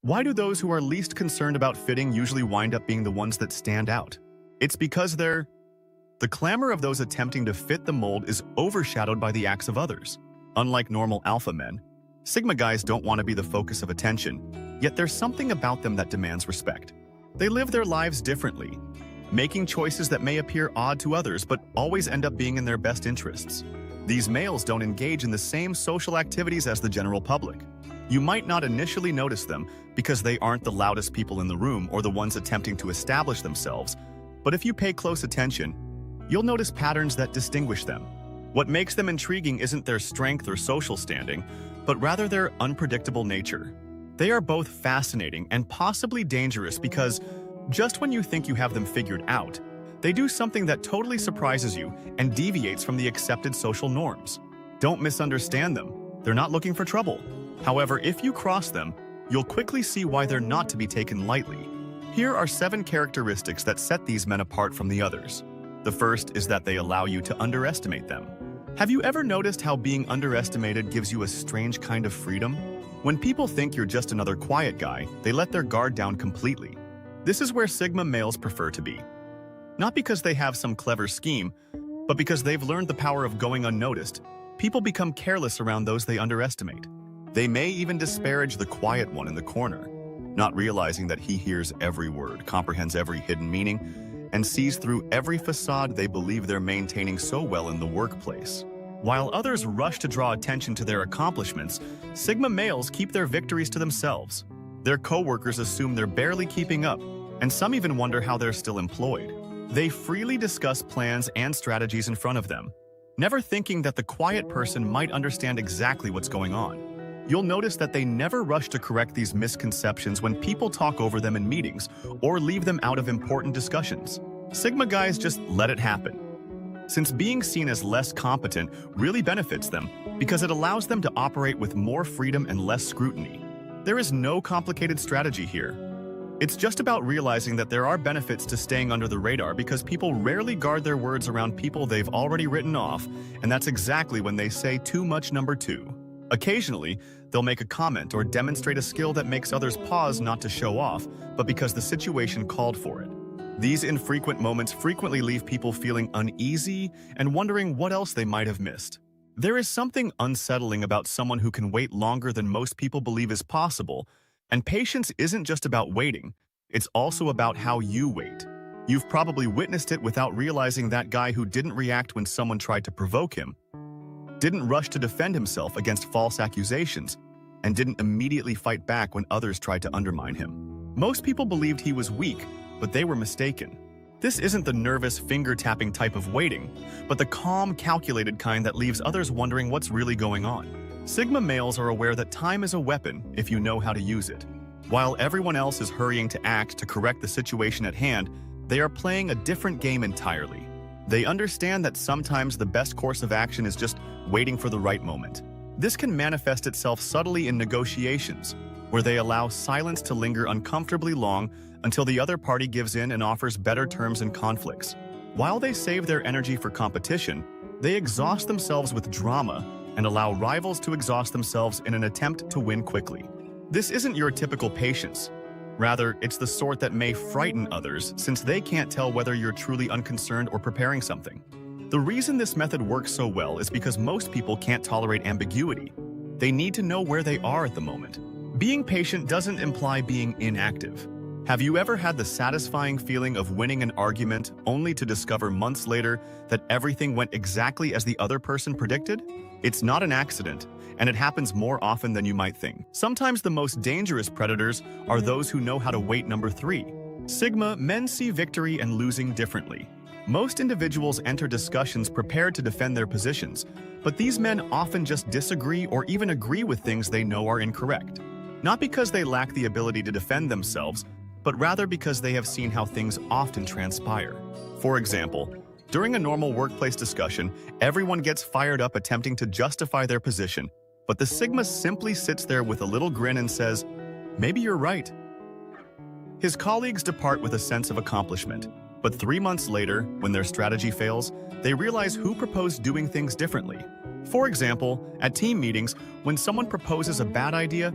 Why do those who are least concerned about fitting usually wind up being the ones that stand out? It's because the clamor of those attempting to fit the mold is overshadowed by the acts of others. Unlike normal alpha men, Sigma guys don't want to be the focus of attention, yet there's something about them that demands respect. They live their lives differently, making choices that may appear odd to others but always end up being in their best interests. These males don't engage in the same social activities as the general public. You might not initially notice them because they aren't the loudest people in the room or the ones attempting to establish themselves, but if you pay close attention, you'll notice patterns that distinguish them. What makes them intriguing isn't their strength or social standing, but rather their unpredictable nature. They are both fascinating and possibly dangerous because just when you think you have them figured out, they do something that totally surprises you and deviates from the accepted social norms. Don't misunderstand them. They're not looking for trouble. However, if you cross them, you'll quickly see why they're not to be taken lightly. Here are 7 characteristics that set these men apart from the others. The first is that they allow you to underestimate them. Have you ever noticed how being underestimated gives you a strange kind of freedom? When people think you're just another quiet guy, they let their guard down completely. This is where Sigma males prefer to be. Not because they have some clever scheme, but because they've learned the power of going unnoticed. People become careless around those they underestimate. They may even disparage the quiet one in the corner, not realizing that he hears every word, comprehends every hidden meaning, and sees through every facade they believe they're maintaining so well in the workplace. While others rush to draw attention to their accomplishments, Sigma males keep their victories to themselves. Their coworkers assume they're barely keeping up, and some even wonder how they're still employed. They freely discuss plans and strategies in front of them, never thinking that the quiet person might understand exactly what's going on. You'll notice that they never rush to correct these misconceptions when people talk over them in meetings or leave them out of important discussions. Sigma guys just let it happen, since being seen as less competent really benefits them because it allows them to operate with more freedom and less scrutiny. There is no complicated strategy here. It's just about realizing that there are benefits to staying under the radar because people rarely guard their words around people they've already written off, and that's exactly when they say too much number 2. Occasionally, they'll make a comment or demonstrate a skill that makes others pause not to show off, but because the situation called for it. These infrequent moments frequently leave people feeling uneasy and wondering what else they might have missed. There is something unsettling about someone who can wait longer than most people believe is possible, and patience isn't just about waiting, it's also about how you wait. You've probably witnessed it without realizing that guy who didn't react when someone tried to provoke him, didn't rush to defend himself against false accusations, and didn't immediately fight back when others tried to undermine him. Most people believed he was weak, but they were mistaken. This isn't the nervous, finger-tapping type of waiting, but the calm, calculated kind that leaves others wondering what's really going on. Sigma males are aware that time is a weapon if you know how to use it. While everyone else is hurrying to act to correct the situation at hand, they are playing a different game entirely. They understand that sometimes the best course of action is just waiting for the right moment. This can manifest itself subtly in negotiations, where they allow silence to linger uncomfortably long until the other party gives in and offers better terms in conflicts. While they save their energy for competition, they exhaust themselves with drama and allow rivals to exhaust themselves in an attempt to win quickly. This isn't your typical patience. Rather, it's the sort that may frighten others since they can't tell whether you're truly unconcerned or preparing something. The reason this method works so well is because most people can't tolerate ambiguity. They need to know where they are at the moment. Being patient doesn't imply being inactive. Have you ever had the satisfying feeling of winning an argument only to discover months later that everything went exactly as the other person predicted? It's not an accident, and it happens more often than you might think. Sometimes the most dangerous predators are those who know how to wait number 3. Sigma men see victory and losing differently. Most individuals enter discussions prepared to defend their positions, but these men often just disagree or even agree with things they know are incorrect. Not because they lack the ability to defend themselves, but rather because they have seen how things often transpire. For example, during a normal workplace discussion, everyone gets fired up attempting to justify their position, but the Sigma simply sits there with a little grin and says, "Maybe you're right." His colleagues depart with a sense of accomplishment, but 3 months later, when their strategy fails, they realize who proposed doing things differently. For example, at team meetings, when someone proposes a bad idea,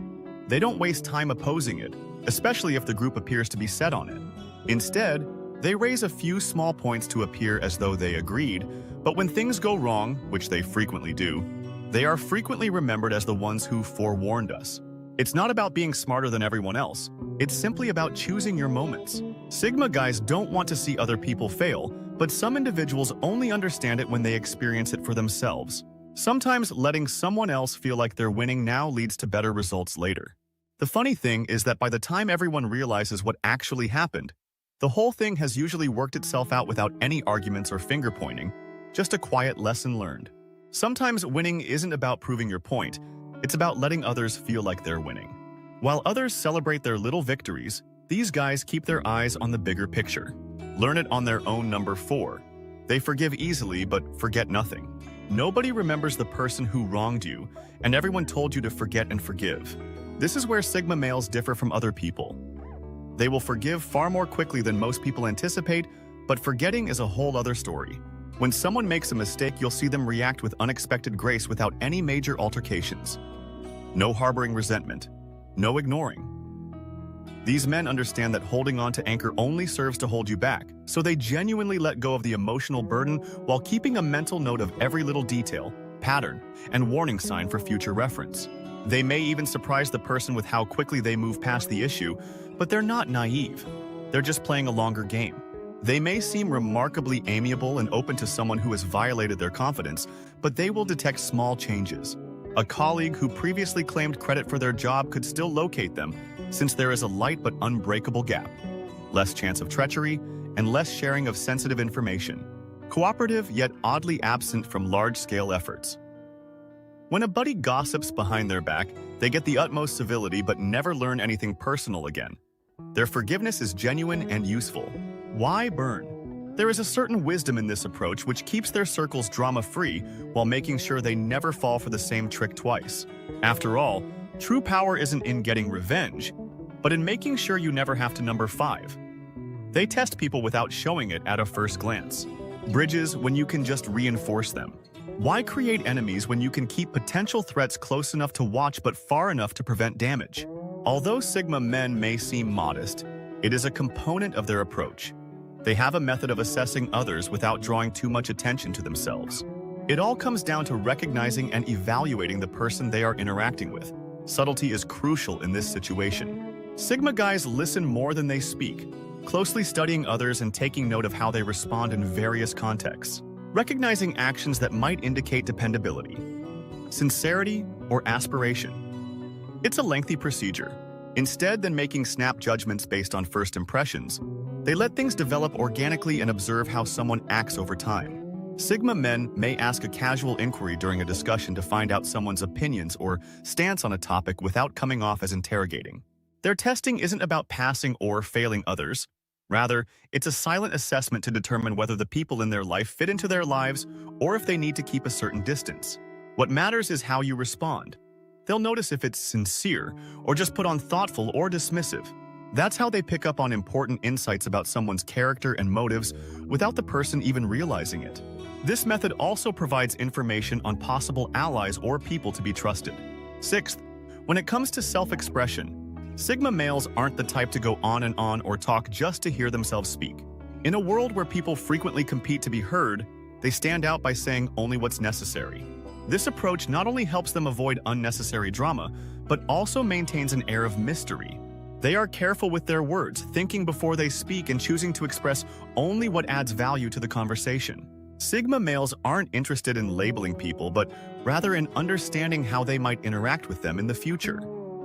They don't waste time opposing it, especially if the group appears to be set on it. Instead, they raise a few small points to appear as though they agreed, but when things go wrong, which they frequently do, they are frequently remembered as the ones who forewarned us. It's not about being smarter than everyone else. It's simply about choosing your moments. Sigma guys don't want to see other people fail, but some individuals only understand it when they experience it for themselves. Sometimes letting someone else feel like they're winning now leads to better results later. The funny thing is that by the time everyone realizes what actually happened, the whole thing has usually worked itself out without any arguments or finger-pointing, just a quiet lesson learned. Sometimes winning isn't about proving your point, it's about letting others feel like they're winning. While others celebrate their little victories, these guys keep their eyes on the bigger picture. Learn it on their own number 4. They forgive easily but forget nothing. Nobody remembers the person who wronged you, and everyone told you to forget and forgive. This is where Sigma males differ from other people. They will forgive far more quickly than most people anticipate, but forgetting is a whole other story. When someone makes a mistake, you'll see them react with unexpected grace without any major altercations. No harboring resentment. No ignoring. These men understand that holding on to anchor only serves to hold you back, so they genuinely let go of the emotional burden while keeping a mental note of every little detail, pattern, and warning sign for future reference. They may even surprise the person with how quickly they move past the issue, but they're not naive. They're just playing a longer game. They may seem remarkably amiable and open to someone who has violated their confidence, but they will detect small changes. A colleague who previously claimed credit for their job could still locate them, since there is a light but unbreakable gap. Less chance of treachery, and less sharing of sensitive information. Cooperative yet oddly absent from large-scale efforts. When a buddy gossips behind their back, they get the utmost civility but never learn anything personal again. Their forgiveness is genuine and useful. Why burn? There is a certain wisdom in this approach which keeps their circles drama-free while making sure they never fall for the same trick twice. After all, true power isn't in getting revenge, but in making sure you never have to number 5. They test people without showing it at a first glance. Bridges when you can just reinforce them. Why create enemies when you can keep potential threats close enough to watch but far enough to prevent damage? Although Sigma men may seem modest, it is a component of their approach. They have a method of assessing others without drawing too much attention to themselves. It all comes down to recognizing and evaluating the person they are interacting with. Subtlety is crucial in this situation. Sigma guys listen more than they speak, closely studying others and taking note of how they respond in various contexts. Recognizing actions that might indicate dependability, sincerity, or aspiration. It's a lengthy procedure. Instead than making snap judgments based on first impressions, they let things develop organically and observe how someone acts over time. Sigma men may ask a casual inquiry during a discussion to find out someone's opinions or stance on a topic without coming off as interrogating. Their testing isn't about passing or failing others. Rather, it's a silent assessment to determine whether the people in their life fit into their lives or if they need to keep a certain distance. What matters is how you respond. They'll notice if it's sincere or just put on thoughtful or dismissive. That's how they pick up on important insights about someone's character and motives without the person even realizing it. This method also provides information on possible allies or people to be trusted. Sixth, when it comes to self-expression, Sigma males aren't the type to go on and on or talk just to hear themselves speak. In a world where people frequently compete to be heard, they stand out by saying only what's necessary. This approach not only helps them avoid unnecessary drama, but also maintains an air of mystery. They are careful with their words, thinking before they speak and choosing to express only what adds value to the conversation. Sigma males aren't interested in labeling people, but rather in understanding how they might interact with them in the future.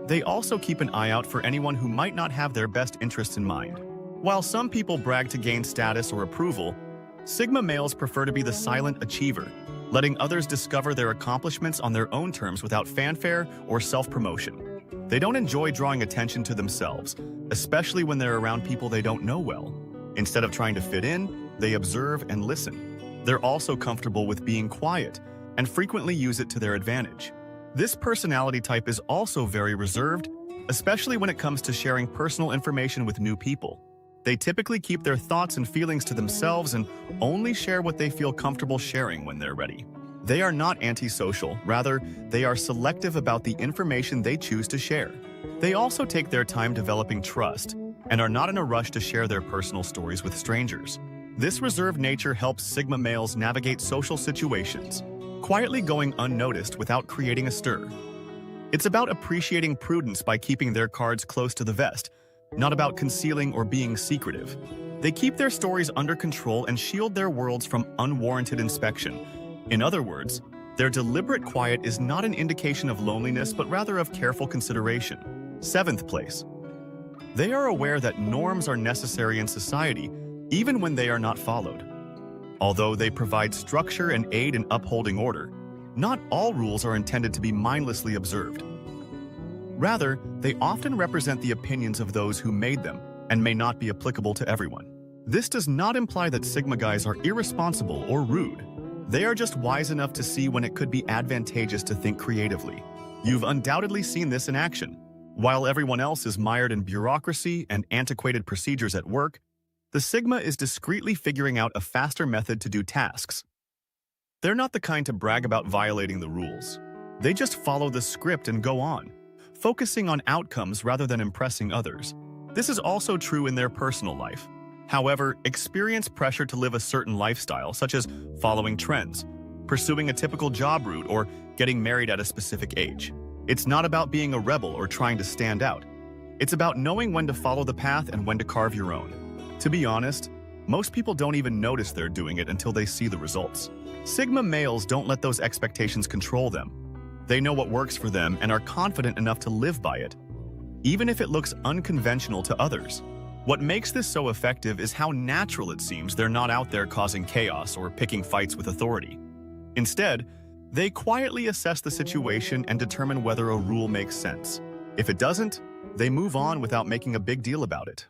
They also keep an eye out for anyone who might not have their best interests in mind. While some people brag to gain status or approval, Sigma males prefer to be the silent achiever, letting others discover their accomplishments on their own terms without fanfare or self-promotion. They don't enjoy drawing attention to themselves, especially when they're around people they don't know well. Instead of trying to fit in, they observe and listen. They're also comfortable with being quiet and frequently use it to their advantage. This personality type is also very reserved, especially when it comes to sharing personal information with new people. They typically keep their thoughts and feelings to themselves and only share what they feel comfortable sharing when they're ready. They are not antisocial, rather, they are selective about the information they choose to share. They also take their time developing trust and are not in a rush to share their personal stories with strangers. This reserved nature helps Sigma males navigate social situations, quietly going unnoticed without creating a stir. It's about appreciating prudence by keeping their cards close to the vest, not about concealing or being secretive. They keep their stories under control and shield their worlds from unwarranted inspection. In other words, their deliberate quiet is not an indication of loneliness but rather of careful consideration. Seventh place. They are aware that norms are necessary in society, even when they are not followed. Although they provide structure and aid in upholding order, not all rules are intended to be mindlessly observed. Rather, they often represent the opinions of those who made them and may not be applicable to everyone. This does not imply that Sigma guys are irresponsible or rude. They are just wise enough to see when it could be advantageous to think creatively. You've undoubtedly seen this in action. While everyone else is mired in bureaucracy and antiquated procedures at work, the Sigma is discreetly figuring out a faster method to do tasks. They're not the kind to brag about violating the rules. They just follow the script and go on, focusing on outcomes rather than impressing others. This is also true in their personal life. However, experience pressure to live a certain lifestyle, such as following trends, pursuing a typical job route, or getting married at a specific age. It's not about being a rebel or trying to stand out. It's about knowing when to follow the path and when to carve your own. To be honest, most people don't even notice they're doing it until they see the results. Sigma males don't let those expectations control them. They know what works for them and are confident enough to live by it, even if it looks unconventional to others. What makes this so effective is how natural it seems they're not out there causing chaos or picking fights with authority. Instead, they quietly assess the situation and determine whether a rule makes sense. If it doesn't, they move on without making a big deal about it.